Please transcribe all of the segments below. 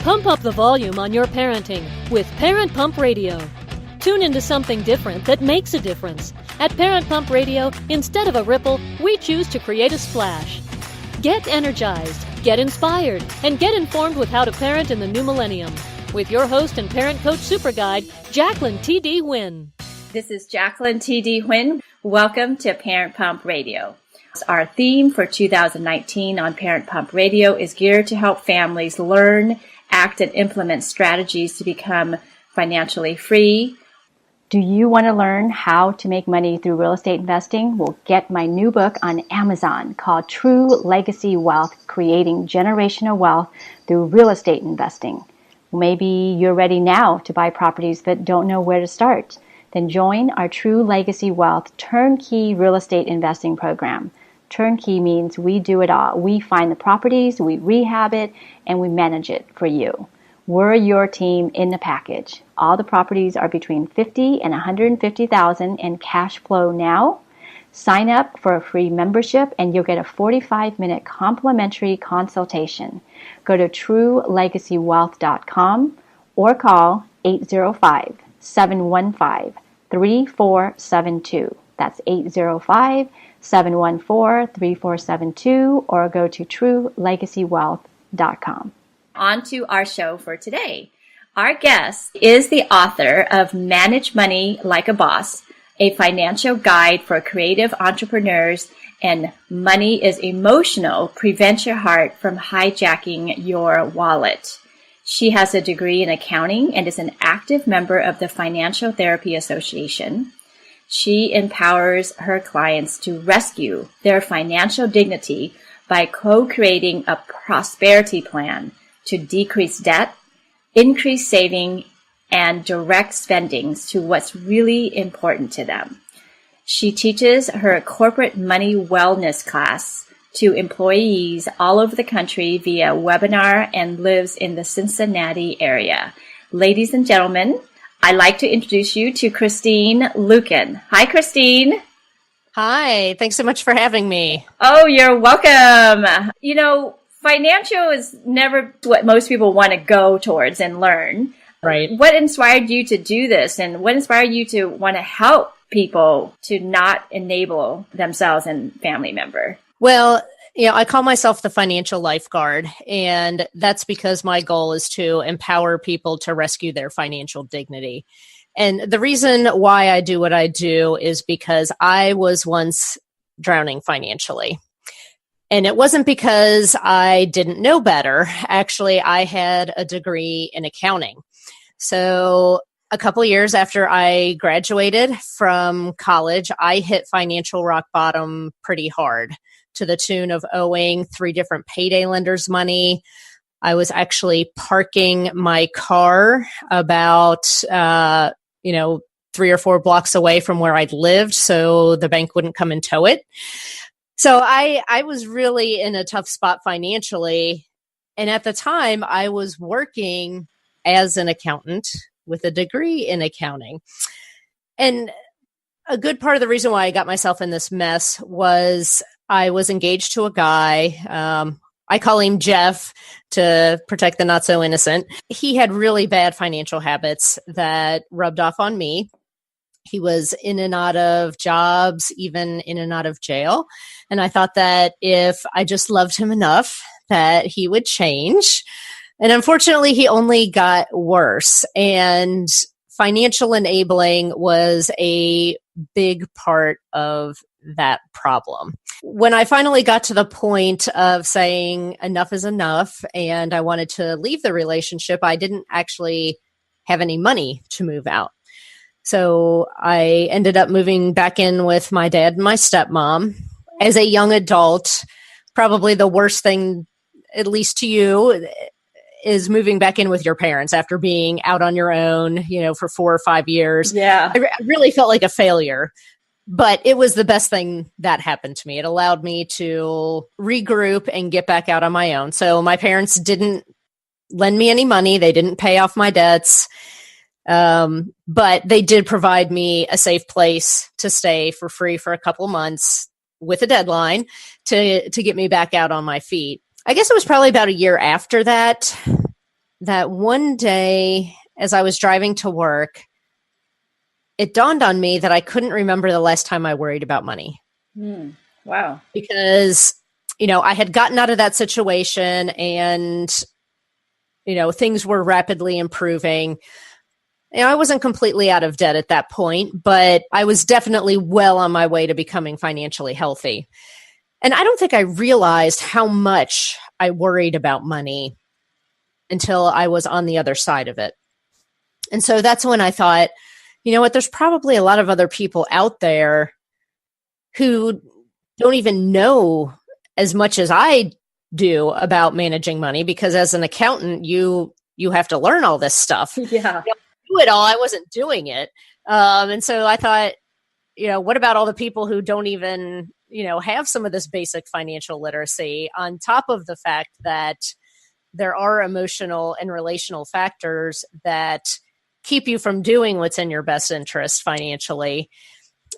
Pump up the volume on your parenting with Parent Pump Radio. Tune into something different that makes a difference. At Parent Pump Radio, instead of a ripple, we choose to create a splash. Get energized, get inspired, and get informed with how to parent in the new millennium. With your host and parent coach super guide, Jacqueline T.D. Wynn. This is Jacqueline T.D. Wynn. Welcome to Parent Pump Radio. Our theme for 2019 on Parent Pump Radio is geared to help families learn, act, and implement strategies to become financially free. Do you want to learn how to make money through real estate investing? Well, get my new book on Amazon called True Legacy Wealth, Creating Generational Wealth Through Real Estate Investing. Maybe you're ready now to buy properties but don't know where to start. Then join our True Legacy Wealth Turnkey Real Estate Investing Program. Turnkey means we do it all. We find the properties, we rehab it, and we manage it for you. We're your team in the package. All the properties are between $50,000 and $150,000 in cash flow now. Sign up for a free membership and you'll get a 45-minute complimentary consultation. Go to truelegacywealth.com or call 805-715-3472. That's 805-714-3472 or go to truelegacywealth.com. On to our show for today. Our guest is the author of Manage Money Like a Boss, a financial guide for creative entrepreneurs, and Money is Emotional, Prevent Your Heart from Hijacking Your Wallet. She has a degree in accounting and is an active member of the Financial Therapy Association. She empowers her clients to rescue their financial dignity by co-creating a prosperity plan to decrease debt, increase saving, and direct spendings to what's really important to them. She teaches her corporate money wellness class to employees all over the country via webinar and lives in the Cincinnati area. Ladies and gentlemen, I'd like to introduce you to Christine Luken. Hi, Christine. Hi, thanks so much for having me. Oh, you're welcome. You know, financial is never what most people want to go towards and learn. Right. What inspired you to do this, and what inspired you to want to help people to not enable themselves and family member? Well, I call myself the financial lifeguard, and that's because my goal is to empower people to rescue their financial dignity. And the reason why I do what I do is because I was once drowning financially. And it wasn't because I didn't know better. Actually, I had a degree in accounting. So a couple of years after I graduated from college, I hit financial rock bottom pretty hard to the tune of owing 3 different payday lenders money. I was actually parking my car about, 3 or 4 blocks away from where I'd lived so the bank wouldn't come and tow it. So I was really in a tough spot financially. And at the time, I was working as an accountant with a degree in accounting. And a good part of the reason why I got myself in this mess was I was engaged to a guy. I call him Jeff to protect the not so innocent. He had really bad financial habits that rubbed off on me. He was in and out of jobs, even in and out of jail. And I thought that if I just loved him enough, that he would change. And unfortunately, he only got worse. And financial enabling was a big part of that problem. When I finally got to the point of saying enough is enough and I wanted to leave the relationship, I didn't actually have any money to move out. So I ended up moving back in with my dad and my stepmom. As a young adult, probably the worst thing, at least to you, is moving back in with your parents after being out on your own, for 4 or 5 years. Yeah. I really felt like a failure, but it was the best thing that happened to me. It allowed me to regroup and get back out on my own. So my parents didn't lend me any money. They didn't pay off my debts. But they did provide me a safe place to stay for free for a couple months with a deadline to get me back out on my feet. I guess it was probably about a year after that that one day as I was driving to work, it dawned on me that I couldn't remember the last time I worried about money. Wow. Because, I had gotten out of that situation and, things were rapidly improving. I wasn't completely out of debt at that point, but I was definitely well on my way to becoming financially healthy. And I don't think I realized how much I worried about money until I was on the other side of it. And so that's when I thought, you know what, there's probably a lot of other people out there who don't even know as much as I do about managing money, because as an accountant, you have to learn all this stuff. Yeah. Do it all. I wasn't doing it. And so I thought, what about all the people who don't even, have some of this basic financial literacy, on top of the fact that there are emotional and relational factors that keep you from doing what's in your best interest financially.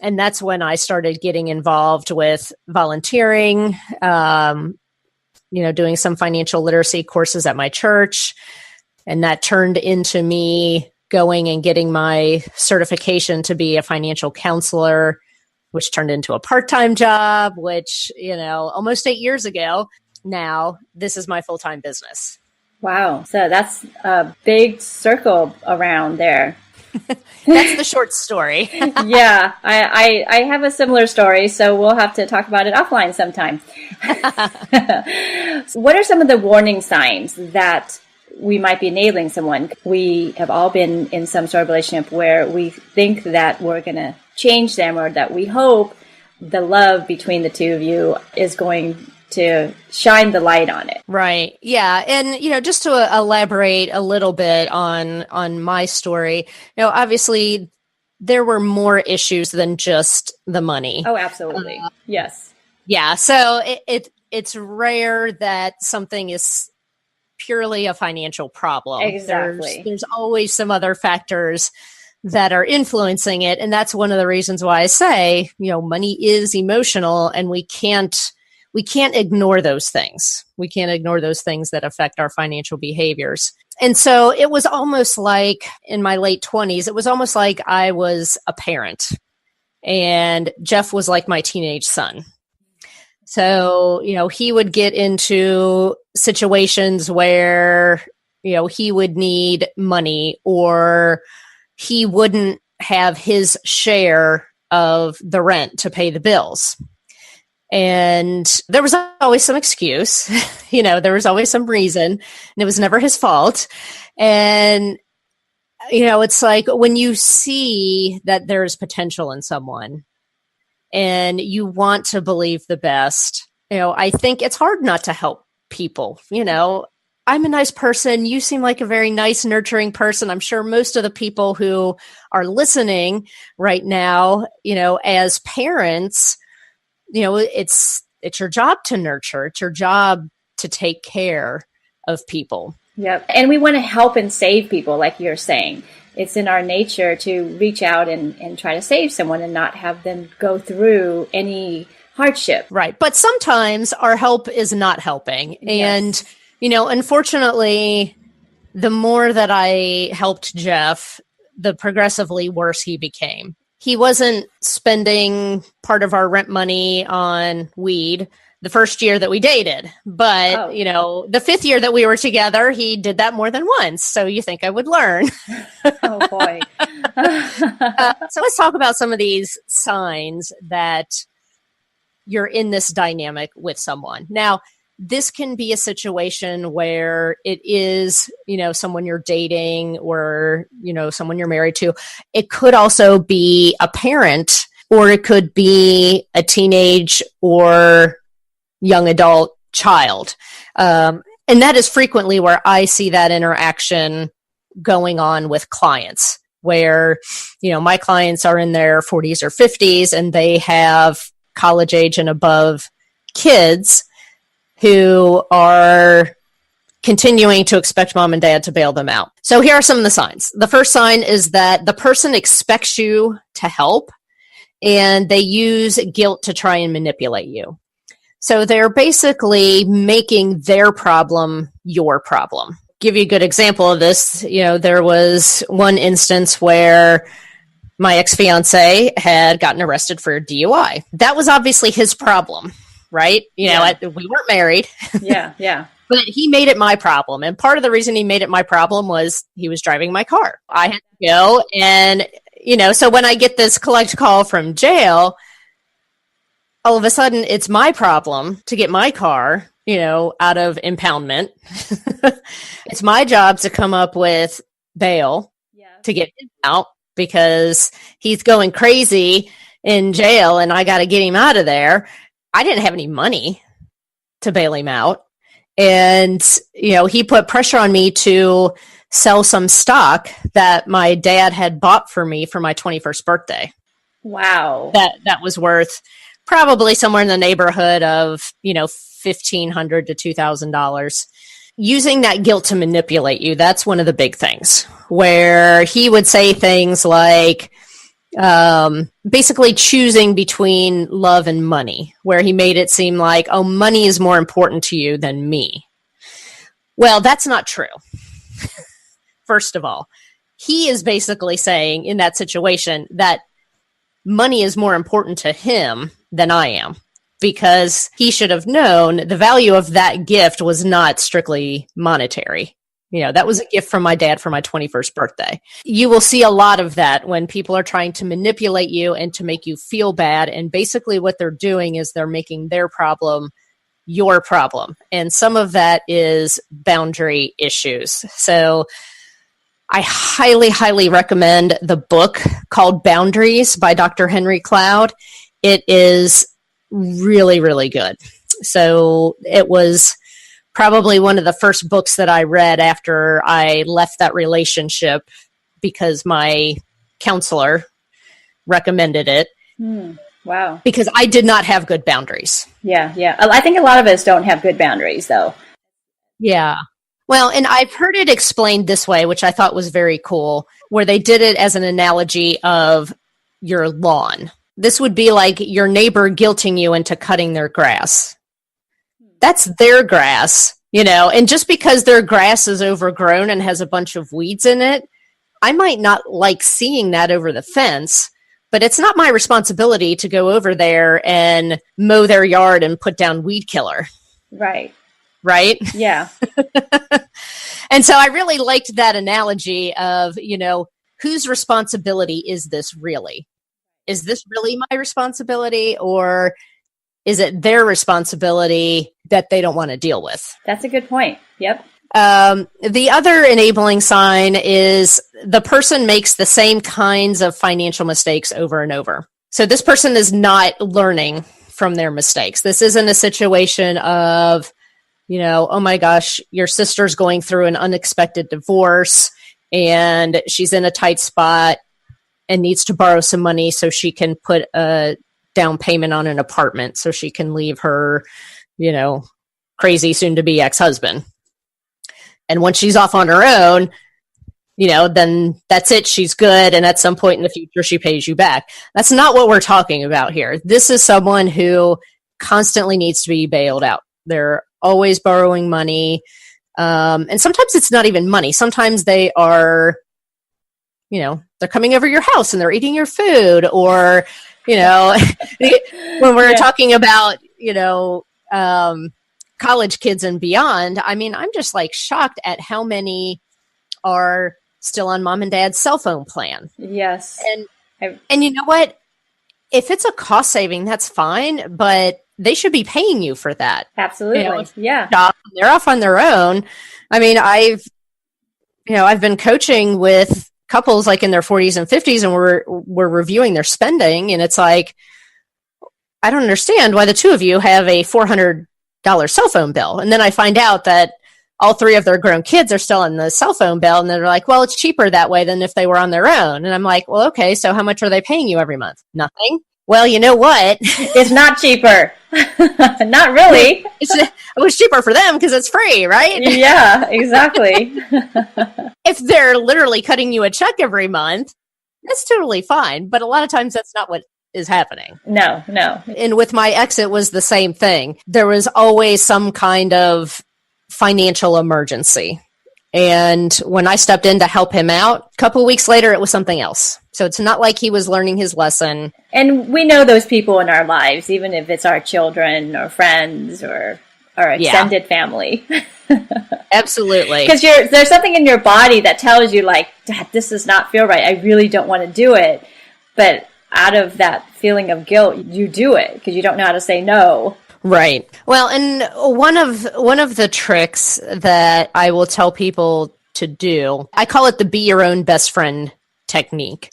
And that's when I started getting involved with volunteering, doing some financial literacy courses at my church. And that turned into me going and getting my certification to be a financial counselor, which turned into a part-time job, which, almost 8 years ago. Now, this is my full-time business. Wow. So that's a big circle around there. That's the short story. Yeah, I have a similar story, so we'll have to talk about it offline sometime. What are some of the warning signs that we might be enabling someone? We have all been in some sort of relationship where we think that we're going to change them, or that we hope the love between the two of you is going to shine the light on it. Right. Yeah. And, just to elaborate a little bit on my story, obviously there were more issues than just the money. Oh, absolutely. Yes. Yeah. So it's rare that something is purely a financial problem. Exactly. There's always some other factors that are influencing it. And that's one of the reasons why I say, money is emotional, and we can't ignore those things. We can't ignore those things that affect our financial behaviors. And so it was almost like in my late 20s, it was almost like I was a parent and Jeff was like my teenage son. So, he would get into situations where, he would need money, or he wouldn't have his share of the rent to pay the bills. And there was always some excuse, there was always some reason, and it was never his fault. And, it's like when you see that there's potential in someone and you want to believe the best, I think it's hard not to help people. I'm a nice person. You seem like a very nice, nurturing person. I'm sure most of the people who are listening right now, as parents, it's your job to nurture. It's your job to take care of people. Yep. And we want to help and save people, like you're saying. It's in our nature to reach out and try to save someone and not have them go through any hardship. Right. But sometimes our help is not helping. Yes. And, unfortunately, the more that I helped Jeff, the progressively worse he became. He wasn't spending part of our rent money on weed the first year that we dated. But, the 5th year that we were together, he did that more than once. So you think I would learn. Oh, boy. So let's talk about some of these signs that you're in this dynamic with someone. Now, this can be a situation where it is, someone you're dating, or, someone you're married to. It could also be a parent, or it could be a teenage or young adult child. And that is frequently where I see that interaction going on with clients, where, my clients are in their 40s or 50s and they have college age and above kids who are continuing to expect mom and dad to bail them out. So here are some of the signs. The first sign is that the person expects you to help, and they use guilt to try and manipulate you. So they're basically making their problem your problem. give you a good example of this. There was one instance where my ex-fiance had gotten arrested for DUI. That was obviously his problem, right? We weren't married. Yeah. But he made it my problem. And part of the reason he made it my problem was he was driving my car. I had to go. And, so when I get this collect call from jail, all of a sudden it's my problem to get my car, out of impoundment. It's my job to come up with bail to get him out because he's going crazy in jail and I got to get him out of there. I didn't have any money to bail him out. And, he put pressure on me to sell some stock that my dad had bought for me for my 21st birthday. Wow. That was worth probably somewhere in the neighborhood of, $1,500 to $2,000. Using that guilt to manipulate you, that's one of the big things, where he would say things like, basically choosing between love and money, where he made it seem like, oh, money is more important to you than me. Well, that's not true. First of all, he is basically saying in that situation that money is more important to him than I am, because he should have known the value of that gift was not strictly monetary. That was a gift from my dad for my 21st birthday. You will see a lot of that when people are trying to manipulate you and to make you feel bad. And basically what they're doing is they're making their problem your problem. And some of that is boundary issues. So I highly, highly recommend the book called Boundaries by Dr. Henry Cloud. It is really, really good. So it was probably one of the first books that I read after I left that relationship because my counselor recommended it. Wow. Because I did not have good boundaries. Yeah. I think a lot of us don't have good boundaries, though. Yeah. Well, and I've heard it explained this way, which I thought was very cool, where they did it as an analogy of your lawn. This would be like your neighbor guilting you into cutting their grass. That's their grass, and just because their grass is overgrown and has a bunch of weeds in it, I might not like seeing that over the fence, but it's not my responsibility to go over there and mow their yard and put down weed killer. Right. Yeah. And so I really liked that analogy of, whose responsibility is this really? Is this really my responsibility, or is it their responsibility that they don't want to deal with? That's a good point. Yep. The other enabling sign is the person makes the same kinds of financial mistakes over and over. So this person is not learning from their mistakes. This isn't a situation of, oh my gosh, your sister's going through an unexpected divorce and she's in a tight spot and needs to borrow some money so she can put a down payment on an apartment so she can leave her, crazy soon-to-be ex-husband. And once she's off on her own, then that's it. She's good. And at some point in the future, she pays you back. That's not what we're talking about here. This is someone who constantly needs to be bailed out. They're always borrowing money. And sometimes it's not even money. Sometimes they are, they're coming over your house and they're eating your food, or, when we're talking about, college kids and beyond, I mean, I'm just like shocked at how many are still on mom and dad's cell phone plan. Yes. And you know what? If it's a cost saving, that's fine, but they should be paying you for that. Absolutely. Yeah. They're off on their own. I mean, I've been coaching with couples like in their 40s and 50s, and we're reviewing their spending, and it's like, I don't understand why the two of you have a $400 cell phone bill. And then I find out that all three of their grown kids are still on the cell phone bill, and they're like, well, it's cheaper that way than if they were on their own. And I'm like, well, okay, so how much are they paying you every month? Nothing. Well, you know what? It's not cheaper. Not really. It was cheaper for them because it's free, right? Yeah, exactly. If they're literally cutting you a check every month, that's totally fine. But a lot of times that's not what is happening. No. And with my ex, it was the same thing. There was always some kind of financial emergency. And when I stepped in to help him out, a couple of weeks later, it was something else. So it's not like he was learning his lesson. And we know those people in our lives, even if it's our children or friends or our extended family. Absolutely. Because there's something in your body that tells you, like, Dad, this does not feel right. I really don't want to do it. But out of that feeling of guilt, you do it because you don't know how to say no. Right. Well, and one of the tricks that I will tell people to do, I call it the be your own best friend technique.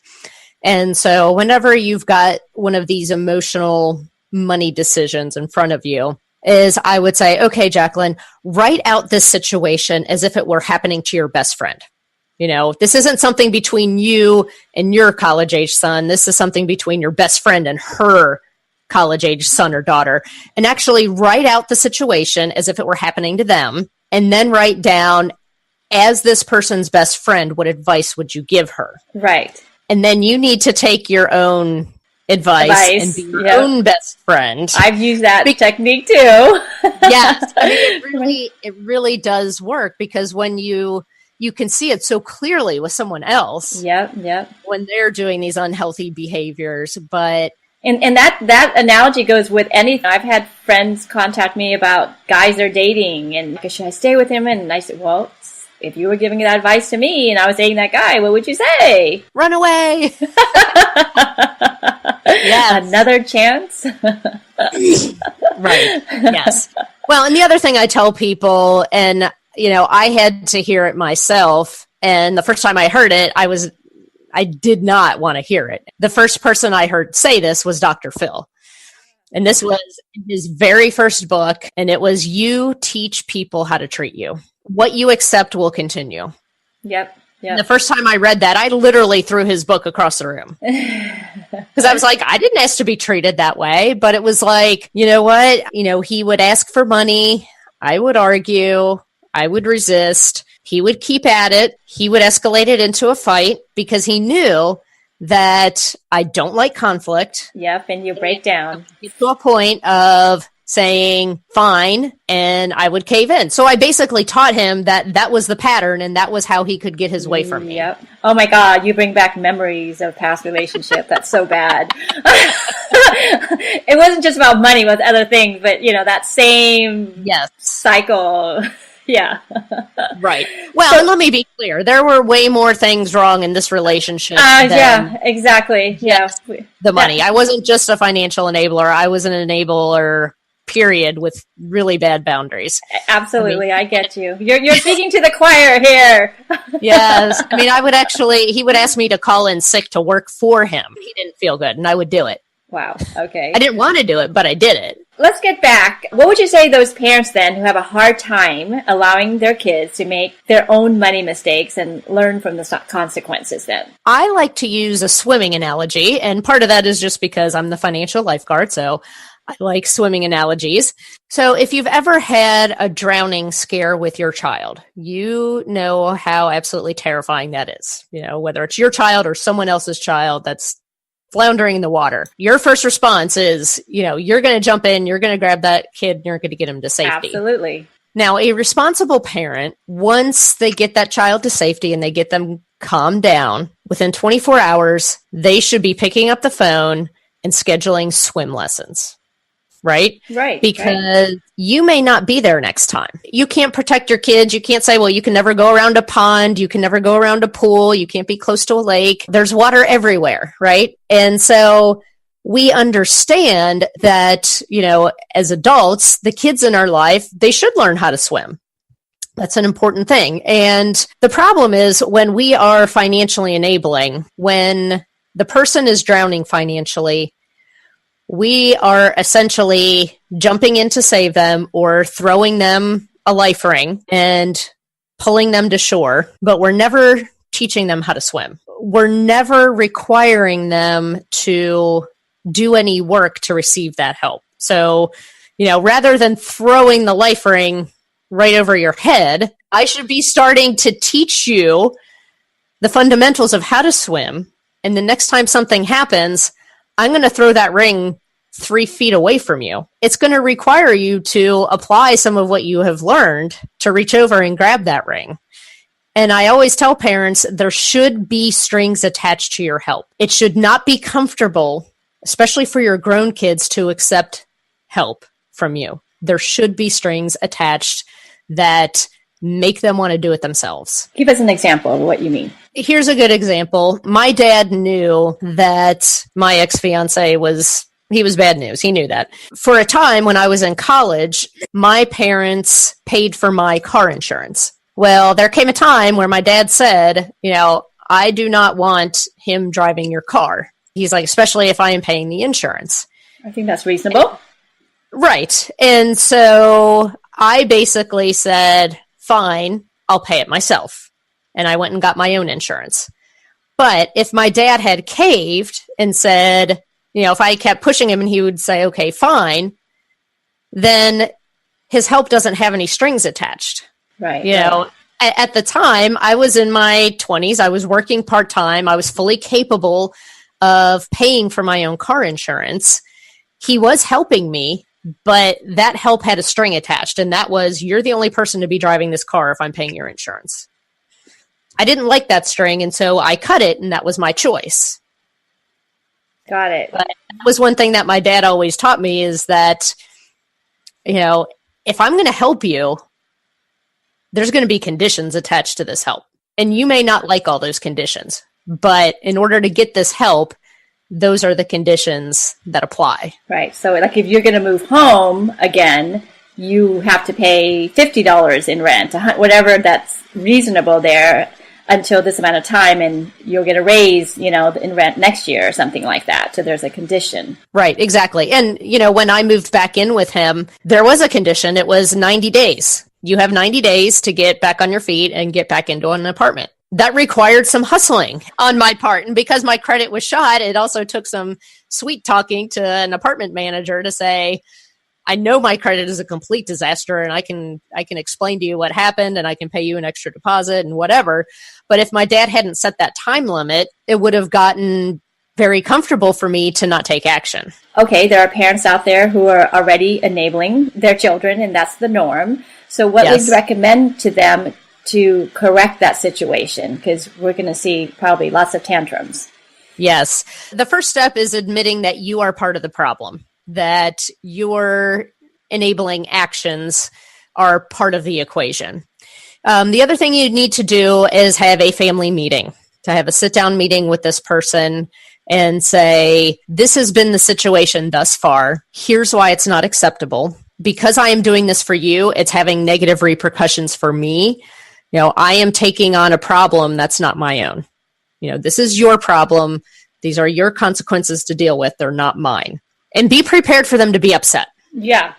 And so whenever you've got one of these emotional money decisions in front of you, is I would say, okay, Jacqueline, write out this situation as if it were happening to your best friend. You know, this isn't something between you and your college age son. This is something between your best friend and her college age son or daughter. And actually write out the situation as if it were happening to them. And then write down, as this person's best friend, what advice would you give her? Right. And then you need to take your own advice and be your own best friend. I've used that technique too. Yes. I mean, it really does work, because when you can see it so clearly with someone else. Yep. When they're doing these unhealthy behaviors. But And that analogy goes with anything. I've had friends contact me about guys they're dating and should I stay with him? And I said, well, if you were giving that advice to me and I was dating that guy, what would you say? Run away. Yeah, another chance. Right. Yes. Well, and the other thing I tell people, and you know, I had to hear it myself, and the first time I heard it, I did not want to hear it. The first person I heard say this was Dr. Phil. And this was his very first book, and it was, you teach people how to treat you. What you accept will continue. Yep. The first time I read that, I literally threw his book across the room. Because I was like, I didn't ask to be treated that way. But it was like, you know what? You know, he would ask for money. I would argue. I would resist. He would keep at it. He would escalate it into a fight because he knew that I don't like conflict. Yep, and you break down. To a point of saying, fine, and I would cave in. So I basically taught him that was the pattern, and that was how he could get his way from me. Yep. Oh my God, you bring back memories of past relationship. That's so bad. It wasn't just about money, with other things, but you know, that same cycle. Yeah. Right. Well, and let me be clear. There were way more things wrong in this relationship. Yeah, exactly. Yeah. The money. I wasn't just a financial enabler. I was an enabler, period, with really bad boundaries. Absolutely. I get you. You're speaking to the choir here. Yes. I mean, he would ask me to call in sick to work for him. He didn't feel good, and I would do it. Wow. Okay. I didn't want to do it, but I did it. Let's get back. What would you say to those parents then who have a hard time allowing their kids to make their own money mistakes and learn from the consequences then? I like to use a swimming analogy, and part of that is just because I'm the financial lifeguard, so I like swimming analogies. So if you've ever had a drowning scare with your child, you know how absolutely terrifying that is. You know, whether it's your child or someone else's child that's floundering in the water. Your first response is, you know, you're going to jump in, you're going to grab that kid, and you're going to get him to safety. Absolutely. Now, a responsible parent, once they get that child to safety and they get them calmed down, within 24 hours, they should be picking up the phone and scheduling swim lessons. Right? Right. Because you may not be there next time. You can't protect your kids. You can't say, well, you can never go around a pond. You can never go around a pool. You can't be close to a lake. There's water everywhere, right? And so we understand that, you know, as adults, the kids in our life, they should learn how to swim. That's an important thing. And the problem is when we are financially enabling, when the person is drowning financially, we are essentially jumping in to save them or throwing them a life ring and pulling them to shore, but we're never teaching them how to swim. We're never requiring them to do any work to receive that help. So, you know, rather than throwing the life ring right over your head, I should be starting to teach you the fundamentals of how to swim. And the next time something happens, I'm going to throw that ring 3 feet away from you. It's going to require you to apply some of what you have learned to reach over and grab that ring. And I always tell parents there should be strings attached to your help. It should not be comfortable, especially for your grown kids, to accept help from you. There should be strings attached that make them want to do it themselves. Give us an example of what you mean. Here's a good example. My dad knew that my ex-fiance was bad news. He knew that. For a time when I was in college, my parents paid for my car insurance. Well, there came a time where my dad said, I do not want him driving your car. He's like, especially if I am paying the insurance. I think that's reasonable. Right. And so I basically said, fine, I'll pay it myself. And I went and got my own insurance. But if my dad had caved and said, if I kept pushing him and he would say, okay, fine, then his help doesn't have any strings attached. Right. At the time, I was in my 20s. I was working part-time. I was fully capable of paying for my own car insurance. He was helping me, but that help had a string attached, and that was, you're the only person to be driving this car if I'm paying your insurance. I didn't like that string, and so I cut it, and that was my choice. Got it. But that was one thing that my dad always taught me, is that, if I'm going to help you, there's going to be conditions attached to this help. And you may not like all those conditions, but in order to get this help, those are the conditions that apply. Right. So like if you're going to move home again, you have to pay $50 in rent, whatever that's reasonable there, until this amount of time, and you'll get a raise, in rent next year or something like that. So there's a condition. Right, exactly. And, when I moved back in with him, there was a condition. It was 90 days. You have 90 days to get back on your feet and get back into an apartment. That required some hustling on my part. And because my credit was shot, it also took some sweet talking to an apartment manager to say, I know my credit is a complete disaster, and I can explain to you what happened, and I can pay you an extra deposit and whatever. But if my dad hadn't set that time limit, it would have gotten very comfortable for me to not take action. Okay, there are parents out there who are already enabling their children, and that's the norm. So what would you recommend to them to correct that situation? Because we're going to see probably lots of tantrums. Yes. The first step is admitting that you are part of the problem, that your enabling actions are part of the equation. The other thing you need to do is have a family meeting, to have a sit-down meeting with this person and say, this has been the situation thus far. Here's why it's not acceptable. Because I am doing this for you, it's having negative repercussions for me. I am taking on a problem that's not my own. This is your problem. These are your consequences to deal with. They're not mine. And be prepared for them to be upset. Yeah.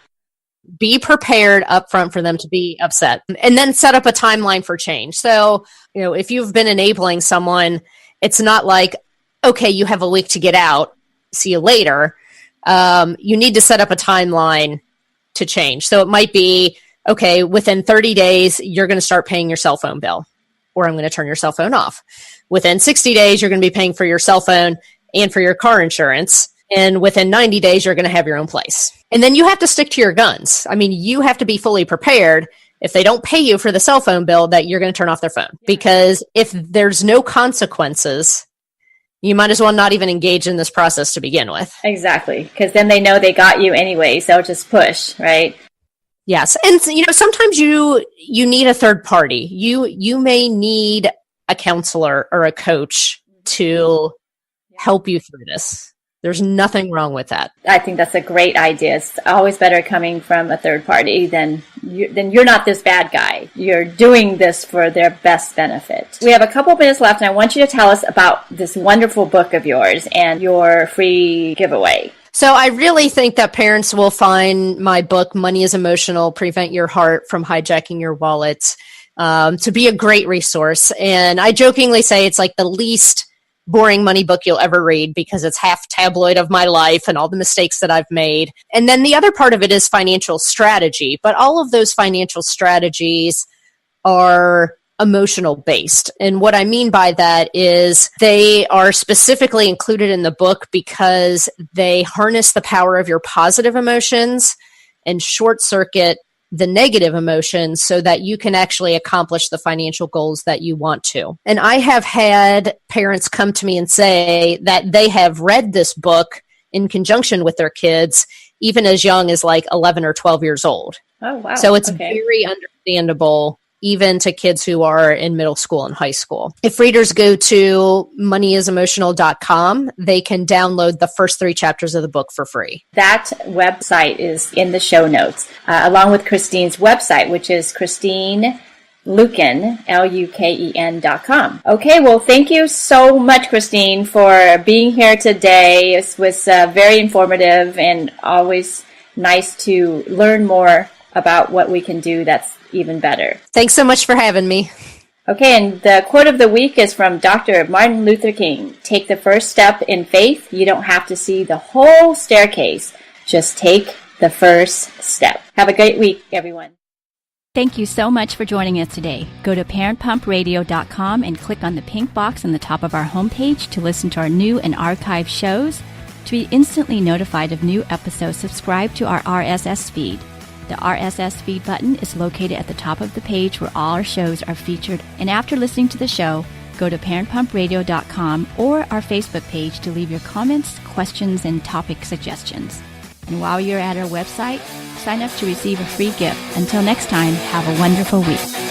Be prepared up front for them to be upset. And then set up a timeline for change. So, if you've been enabling someone, it's not like, okay, you have a week to get out. See you later. You need to set up a timeline to change. So it might be, okay, within 30 days, you're going to start paying your cell phone bill, or I'm going to turn your cell phone off. Within 60 days, you're going to be paying for your cell phone and for your car insurance. And within 90 days, you're going to have your own place. And then you have to stick to your guns. I mean, you have to be fully prepared if they don't pay you for the cell phone bill that you're going to turn off their phone. Because if there's no consequences, you might as well not even engage in this process to begin with. Exactly. Because then they know they got you anyway. So just push, right? Yes. And sometimes you need a third party. You may need a counselor or a coach to help you through this. There's nothing wrong with that. I think that's a great idea. It's always better coming from a third party than you're not this bad guy. You're doing this for their best benefit. We have a couple minutes left, and I want you to tell us about this wonderful book of yours and your free giveaway. So I really think that parents will find my book, Money is Emotional, Prevent Your Heart from Hijacking Your Wallet, to be a great resource. And I jokingly say it's like the least boring money book you'll ever read, because it's half tabloid of my life and all the mistakes that I've made. And then the other part of it is financial strategy. But all of those financial strategies are emotional based. And what I mean by that is they are specifically included in the book because they harness the power of your positive emotions and short circuit the negative emotions so that you can actually accomplish the financial goals that you want to. And I have had parents come to me and say that they have read this book in conjunction with their kids, even as young as like 11 or 12 years old. Oh, wow. So it's Okay. very understandable even to kids who are in middle school and high school. If readers go to moneyisemotional.com, they can download the first 3 chapters of the book for free. That website is in the show notes, along with Christine's website, which is Christine Luken, Luken.com. Okay, well, thank you so much, Christine, for being here today. It was very informative and always nice to learn more about what we can do that's even better. Thanks so much for having me. Okay, and the quote of the week is from Dr. Martin Luther King. Take the first step in faith. You don't have to see the whole staircase. Just take the first step. Have a great week, everyone. Thank you so much for joining us today. Go to parentpumpradio.com and click on the pink box on the top of our homepage to listen to our new and archived shows. To be instantly notified of new episodes, subscribe to our RSS feed. The RSS feed button is located at the top of the page where all our shows are featured. And after listening to the show, go to parentpumpradio.com or our Facebook page to leave your comments, questions, and topic suggestions. And while you're at our website, sign up to receive a free gift. Until next time, have a wonderful week.